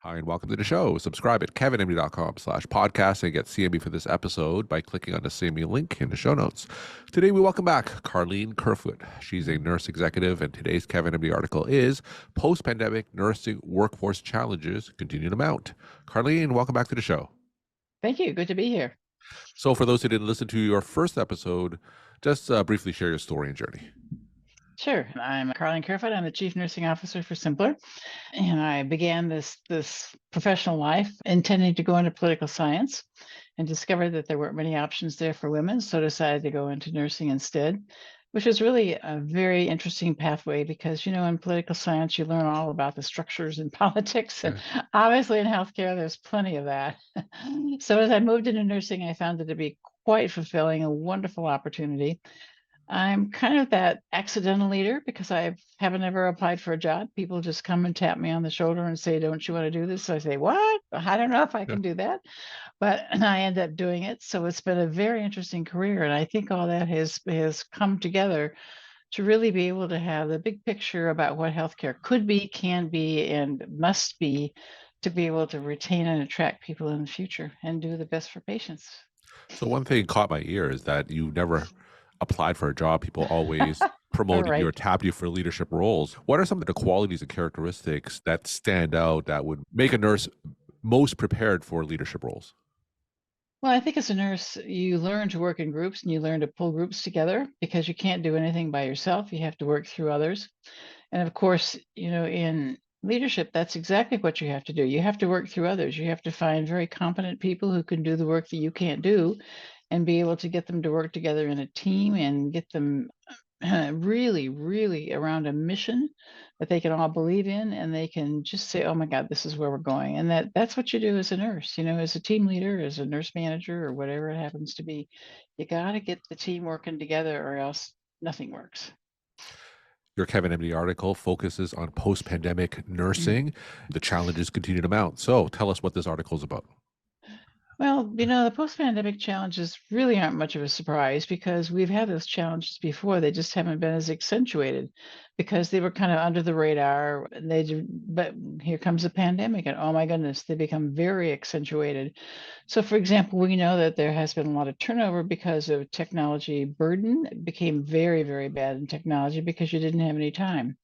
Hi, and welcome to the show. Subscribe at kevinmd.com/podcast and get CME for this episode by clicking on the CME link in the show notes. Today, we welcome back Karlene Kerfoot. She's a nurse executive, and today's Kevin MD article is Post-Pandemic Nursing Workforce Challenges Continue to Mount. Karlene, welcome back to the show. Thank you. Good to be here. So, for those who didn't listen to your first episode, just briefly share your story and journey. Sure. I'm Karlene Kerfoot. I'm the Chief Nursing Officer for Simpler. And I began this professional life intending to go into political science and discovered that there weren't many options there for women. So decided to go into nursing instead, which was really a very interesting pathway because, in political science, you learn all about the structures in politics. And obviously in healthcare, there's plenty of that. So as I moved into nursing, I found it to be quite fulfilling, a wonderful opportunity. I'm kind of that accidental leader because I haven't ever applied for a job. People just come and tap me on the shoulder and say, "Don't you want to do this?" So I say, "What? I don't know if I Yeah. can do that." But I end up doing it. So it's been a very interesting career. And I think all that has come together to really be able to have the big picture about what healthcare could be, can be, and must be to be able to retain and attract people in the future and do the best for patients. So, one thing caught my ear is that you never applied for a job. People always All promoted you or right. tapped you for leadership roles. What are some of the qualities and characteristics that stand out that would make a nurse most prepared for leadership roles? Well, I think as a nurse, you learn to work in groups and you learn to pull groups together because you can't do anything by yourself. You have to work through others. And of course, in leadership, that's exactly what you have to do. You have to work through others. You have to find very competent people who can do the work that you can't do and be able to get them to work together in a team and get them really, really around a mission that they can all believe in, and they can just say, "Oh my God, this is where we're going." And that's what you do as a nurse, as a team leader, as a nurse manager, or whatever it happens to be. You got to get the team working together, or else nothing works. Your Kevin MD article focuses on post pandemic Mm. nursing. The challenges continue to mount. So, tell us what this article is about. Well, the post-pandemic challenges really aren't much of a surprise because we've had those challenges before. They just haven't been as accentuated because they were kind of under the radar. But here comes a pandemic, and oh my goodness, they become very accentuated. So, for example, we know that there has been a lot of turnover because of technology burden. It became very, very bad in technology because you didn't have any time.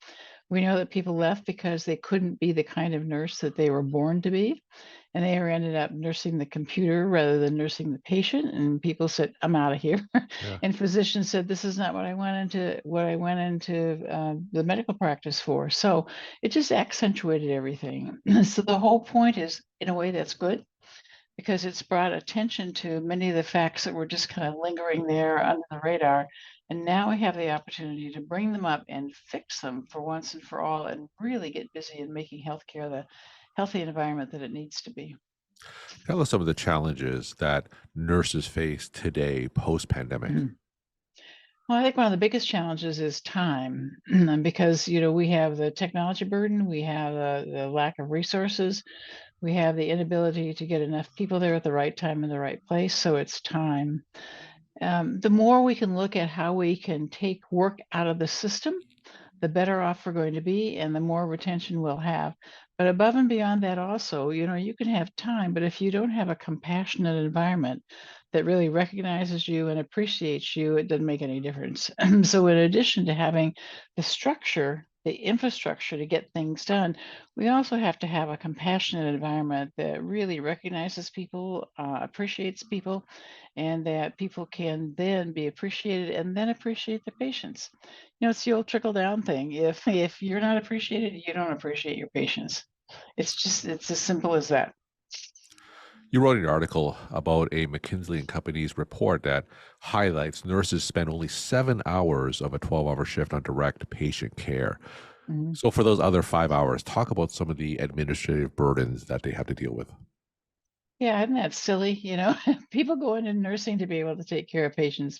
We know that people left because they couldn't be the kind of nurse that they were born to be, and they ended up nursing the computer rather than nursing the patient. And people said, "I'm out of here." Yeah. And physicians said, "This is not what I went into the medical practice for." So it just accentuated everything. So the whole point is, in a way, that's good because it's brought attention to many of the facts that were just kind of lingering there under the radar. And now we have the opportunity to bring them up and fix them for once and for all and really get busy in making healthcare the healthy environment that it needs to be. Tell us some of the challenges that nurses face today post pandemic. Mhm. Well, I think one of the biggest challenges is time because, we have the technology burden, we have the lack of resources, we have the inability to get enough people there at the right time in the right place. So it's time. The more we can look at how we can take work out of the system, the better off we're going to be and the more retention we'll have. But above and beyond that, also, you can have time, but if you don't have a compassionate environment that really recognizes you and appreciates you, it doesn't make any difference. So, in addition to having the structure, the infrastructure to get things done, we also have to have a compassionate environment that really recognizes people, appreciates people, and that people can then be appreciated and then appreciate the patients. It's the old trickle down thing. If you're not appreciated, you don't appreciate your patients. It's as simple as that. You wrote an article about a McKinsey and Company's report that highlights nurses spend only 7 hours of a 12-hour shift on direct patient care. Mhm. So, for those other 5 hours, talk about some of the administrative burdens that they have to deal with. Yeah, isn't that silly? People go into nursing to be able to take care of patients.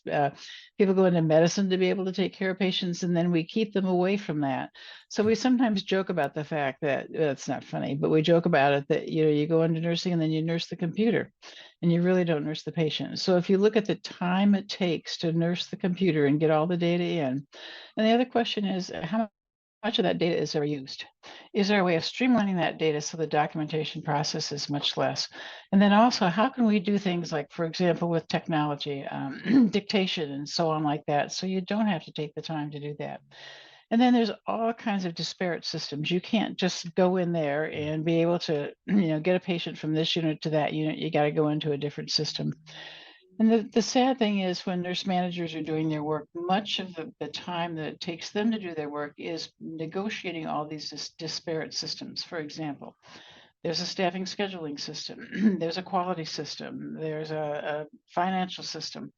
People go into medicine to be able to take care of patients, and then we keep them away from that. So we sometimes joke about the fact that it's not funny, but we joke about it that you go into nursing and then you nurse the computer, and you really don't nurse the patient. So if you look at the time it takes to nurse the computer and get all the data in, and the other question is how much of that data is ever used? Is there a way of streamlining that data so the documentation process is much less? And then also, how can we do things like, for example, with technology, dictation and so on like that, so you don't have to take the time to do that? And then there's all kinds of disparate systems. You can't just go in there and be able to, get a patient from this unit to that unit. You got to go into a different system. And the sad thing is when nurse managers are doing their work, much of the time that it takes them to do their work is negotiating all these disparate systems. For example, there's a staffing scheduling system, there's a quality system, there's a financial system,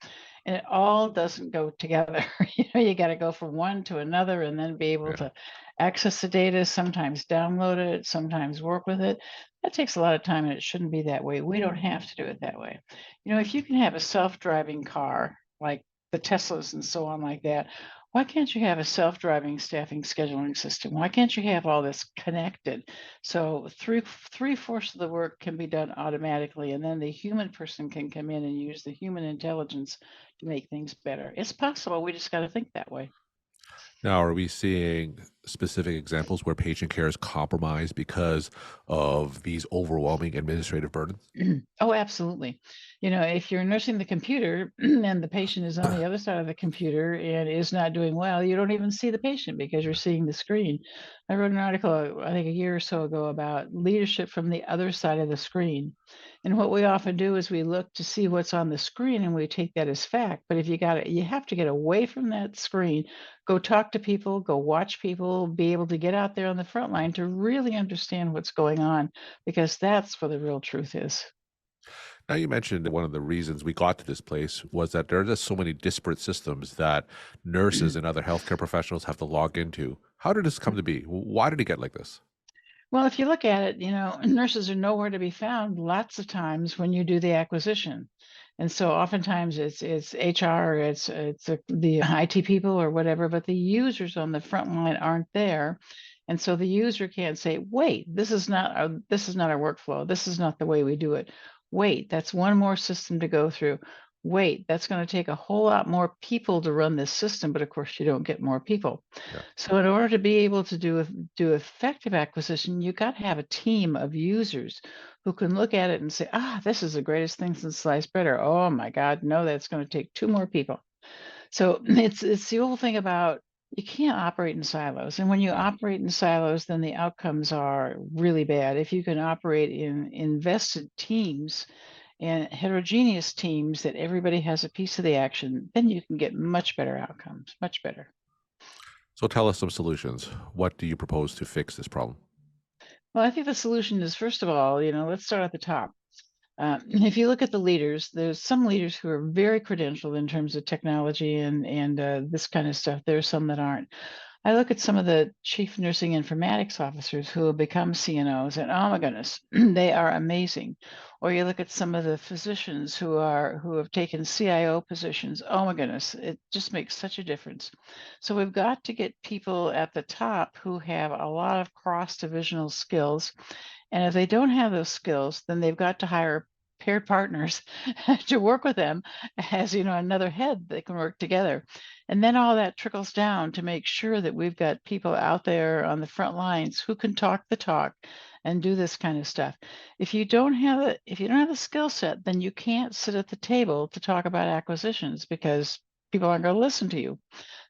and it all doesn't go together. You got to go from one to another and then be able Yeah. to access the data, sometimes download it, sometimes work with it. That takes a lot of time, and it shouldn't be that way. We don't have to do it that way. If you can have a self-driving car like the Teslas and so on like that, why can't you have a self-driving staffing scheduling system? Why can't you have all this connected? So three-fourths of the work can be done automatically, and then the human person can come in and use the human intelligence to make things better. It's possible. We just got to think that way. Now, are we seeing specific examples where patient care is compromised because of these overwhelming administrative burdens? Oh, absolutely. If you're nursing the computer and the patient is on the other side of the computer and is not doing well, you don't even see the patient because you're seeing the screen. I wrote an article, I think a year or so ago, about leadership from the other side of the screen. And what we often do is we look to see what's on the screen and we take that as fact. But if you have to get away from that screen, go talk to people, go watch people, be able to get out there on the front line to really understand what's going on, because that's where the real truth is. Now, you mentioned one of the reasons we got to this place was that there are just so many disparate systems that nurses and other healthcare professionals have to log into. How did this come to be? Why did it get like this? Well, if you look at it, nurses are nowhere to be found lots of times when you do the acquisition. And so oftentimes it's HR, the IT people or whatever, but the users on the front line aren't there. And so the user can't say, "Wait, this is not our workflow. This is not the way we do it. Wait, that's one more system to go through. Wait, that's going to take a whole lot more people to run this system, but of course you don't get more people." Yeah. So in order to be able to do effective acquisition, you got to have a team of users who can look at it and say, this is the greatest thing since sliced bread, or oh my God, no, that's going to take two more people. So it's the old thing about you can't operate in silos. And when you Yeah. operate in silos, then the outcomes are really bad. If you can operate in invested teams and heterogeneous teams that everybody has a piece of the action, then you can get much better outcomes, much better. So tell us some solutions. What do you propose to fix this problem? Well, I think the solution is, first of all, let's start at the top. If you look at the leaders, there's some leaders who are very credentialed in terms of technology and this kind of stuff. There are some that aren't. I look at some of the chief nursing informatics officers who have become CNOs, and oh my goodness, they are amazing. Or you look at some of the physicians who have taken CIO positions. Oh my goodness, it just makes such a difference. So we've got to get people at the top who have a lot of cross-divisional skills, and if they don't have those skills, then they've got to hire paired partners to work with them as another head that can work together. And then all that trickles down to make sure that we've got people out there on the front lines who can talk the talk and do this kind of stuff. If you don't have the skill set, then you can't sit at the table to talk about acquisitions because people aren't going to listen to you.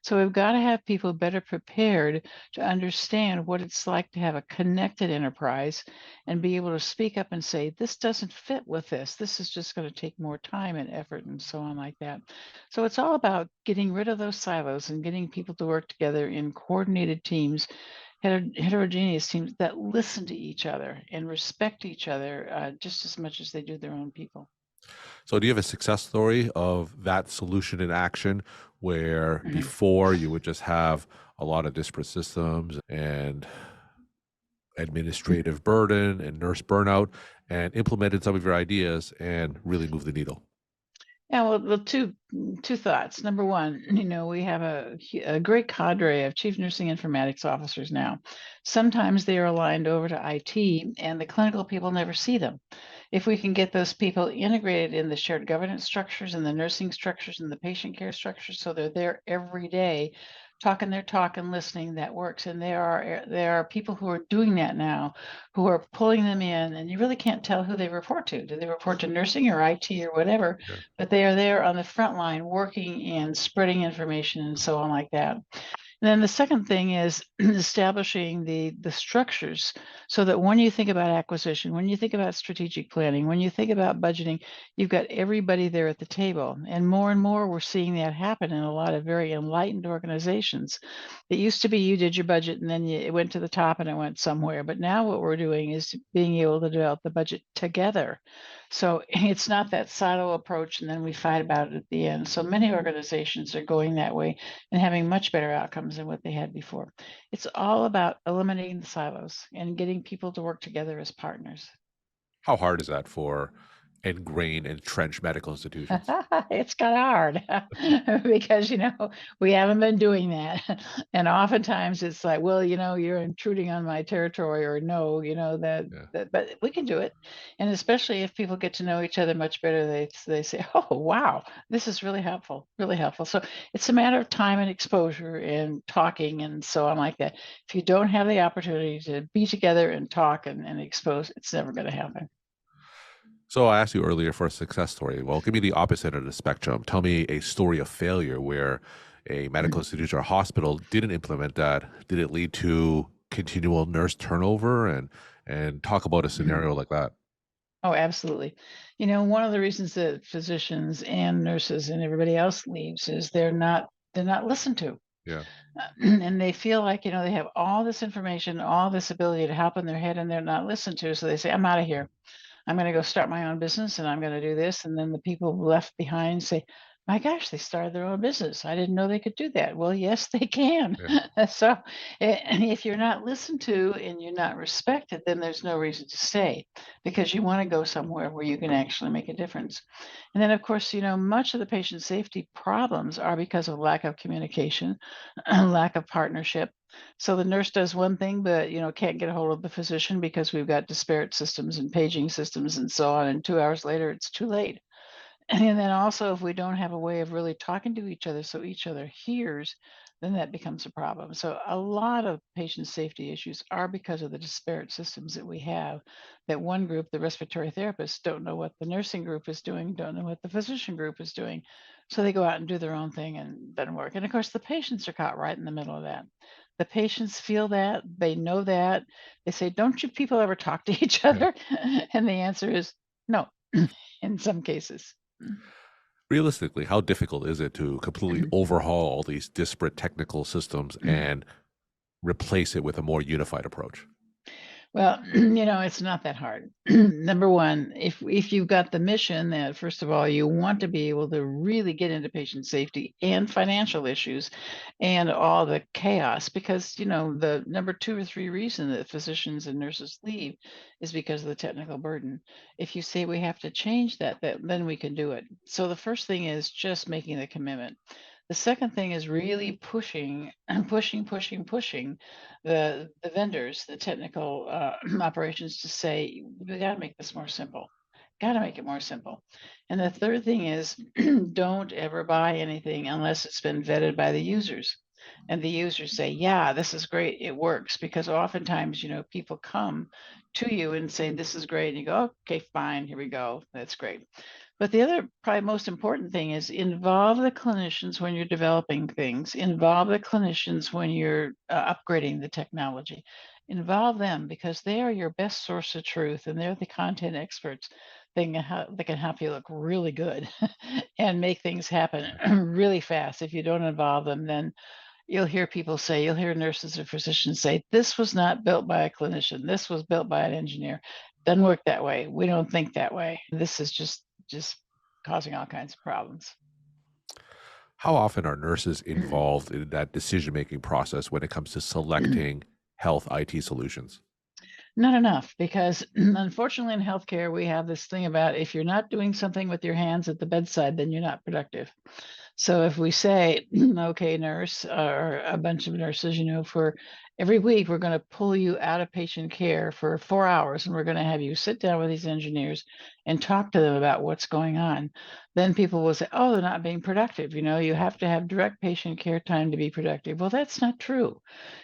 So we've got to have people better prepared to understand what it's like to have a connected enterprise and be able to speak up and say, this doesn't fit with this. This is just going to take more time and effort and so on like that. So it's all about getting rid of those silos and getting people to work together in coordinated teams, heterogeneous teams that listen to each other and respect each other just as much as they do their own people. So, do you have a success story of that solution in action where Mhm. before you would just have a lot of disparate systems and administrative burden and nurse burnout and implemented some of your ideas and really moved the needle? Yeah, well, two thoughts. Number one, we have a great cadre of chief nursing informatics officers now. Sometimes they are aligned over to IT, and the clinical people never see them. If we can get those people integrated in the shared governance structures and the nursing structures and the patient care structures, so they're there every day, talking their talk and listening, that works. And there are people who are doing that now, who are pulling them in, and you really can't tell who they report to. Do they report to nursing or IT or whatever? Yeah. But they are there on the front line working and spreading information and so on like that. And then the second thing is establishing the structures so that when you think about acquisition, when you think about strategic planning, when you think about budgeting, you've got everybody there at the table. And more we're seeing that happen in a lot of very enlightened organizations. It used to be you did your budget and then it went to the top and it went somewhere. But now what we're doing is being able to develop the budget together. So it's not that silo approach and then we fight about it at the end. So many organizations are going that way and having much better outcomes than what they had before. It's all about eliminating the silos and getting people to work together as partners. How hard is that for ingrained, entrenched medical institutions? It's kind of hard because, we haven't been doing that. And oftentimes it's like, well, you're intruding on my territory or no, Yeah. but we can do it. And especially if people get to know each other much better, they say, oh, wow, this is really helpful, really helpful. So it's a matter of time and exposure and talking and so on like that. If you don't have the opportunity to be together and talk and expose, it's never going to happen. So I asked you earlier for a success story. Well, give me the opposite of the spectrum. Tell me a story of failure where a medical institution or hospital didn't implement that. Did it lead to continual nurse turnover? And talk about a scenario like that. Oh, absolutely. One of the reasons that physicians and nurses and everybody else leaves is they're not listened to. Yeah. And they feel like, they have all this information, all this ability to help in their head and they're not listened to. So they say, I'm out of here. I'm going to go start my own business and I'm going to do this. And then the people left behind say, my gosh, they started their own business. I didn't know they could do that. Well, yes, they can. Yeah. So and if you're not listened to and you're not respected, then there's no reason to stay because you want to go somewhere where you can actually make a difference. And then, of course, much of the patient safety problems are because of lack of communication, lack of partnership. So the nurse does one thing, but can't get a hold of the physician because we've got disparate systems and paging systems and so on. And 2 hours later, it's too late. And then also, if we don't have a way of really talking to each other so each other hears, then that becomes a problem. So a lot of patient safety issues are because of the disparate systems that we have. That one group, the respiratory therapists, don't know what the nursing group is doing, don't know what the physician group is doing. So they go out and do their own thing and it doesn't work. And of course, the patients are caught right in the middle of that. The patients feel that, they know that. They say, don't you people ever talk to each Yeah. other? And the answer is no, in some cases. Realistically, how difficult is it to completely overhaul all these disparate technical systems and replace it with a more unified approach? Well, it's not that hard. Number one, if you've got the mission that first of all you want to be able to really get into patient safety and financial issues and all the chaos, because the number two or three reason that physicians and nurses leave is because of the technical burden. If you say we have to change that then we can do it. So the first thing is just making the commitment. The second thing is really pushing and pushing the vendors, the technical operations to say, we got to make this more simple. Got to make it more simple. And the third thing is don't ever buy anything unless it's been vetted by the users. And the users say, yeah, this is great. It works. Because oftentimes, people come to you and say, this is great. And you go, okay, fine, here we go. That's great. But the other, probably most important thing is involve the clinicians when you're developing things, involve the clinicians when you're upgrading the technology. Involve them because they are your best source of truth and they're the content experts. They can help you look really good and make things happen really fast. If you don't involve them, then you'll hear nurses or physicians say, this was not built by a clinician. This was built by an engineer. Doesn't work that way. We don't think that way. This is just causing all kinds of problems. How often are nurses involved in that decision-making process when it comes to selecting health IT solutions? Not enough because unfortunately in healthcare we have this thing about if you're not doing something with your hands at the bedside, then you're not productive. So if we say, okay, nurse, or a bunch of nurses, for every week, we're going to pull you out of patient care for 4 hours and we're going to have you sit down with these engineers and talk to them about what's going on. Then people will say, oh, they're not being productive. You have to have direct patient care time to be productive. Well, that's not true.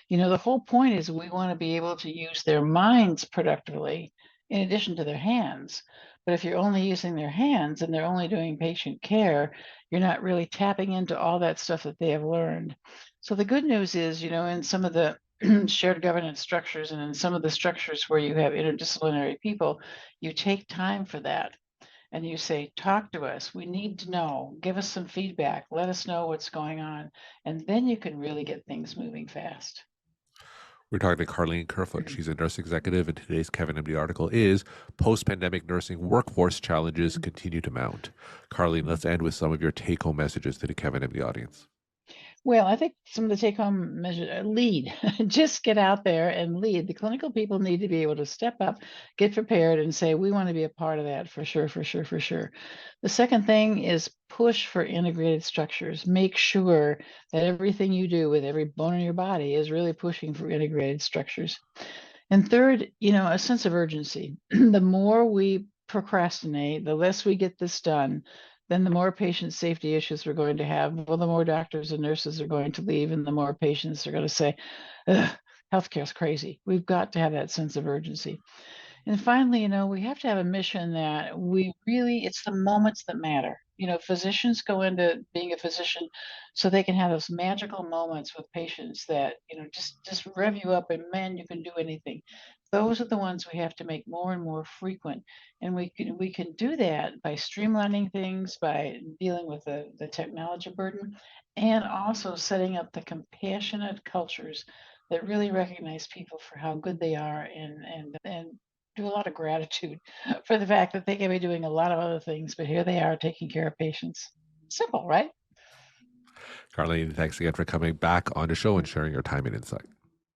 The whole point is we want to be able to use their minds productively in addition to their hands. But if you're only using their hands and they're only doing patient care, you're not really tapping into all that stuff that they have learned. So the good news is, in some of the shared governance structures and in some of the structures where you have interdisciplinary people, you take time for that and you say, talk to us. We need to know. Give us some feedback. Let us know what's going on. And then you can really get things moving fast. We're talking to Karlene Kerfoot. She's a nurse executive, and today's Kevin MD article is Post Pandemic Nursing Workforce Challenges Continue to Mount. Karlene, let's end with some of your take home messages to the Kevin MD audience. Well, I think some of the take-home measures lead. Just get out there and lead. The clinical people need to be able to step up, get prepared, and say, we want to be a part of that for sure, for sure, for sure. The second thing is push for integrated structures. Make sure that everything you do with every bone in your body is really pushing for integrated structures. And third, a sense of urgency. The more we procrastinate, the less we get this done, then the more patient safety issues we're going to have. Well, the more doctors and nurses are going to leave, and the more patients are going to say, healthcare is crazy. We've got to have that sense of urgency. And finally, we have to have a mission that it's the moments that matter. Physicians go into being a physician so they can have those magical moments with patients that, just rev you up and man, you can do anything. Those are the ones we have to make more and more frequent. And we can do that by streamlining things, by dealing with the technology burden, and also setting up the compassionate cultures that really recognize people for how good they are and do a lot of gratitude for the fact that they can be doing a lot of other things, but here they are taking care of patients. Simple, right? Karlene, thanks again for coming back on the show and sharing your time and insight.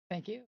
Thank you.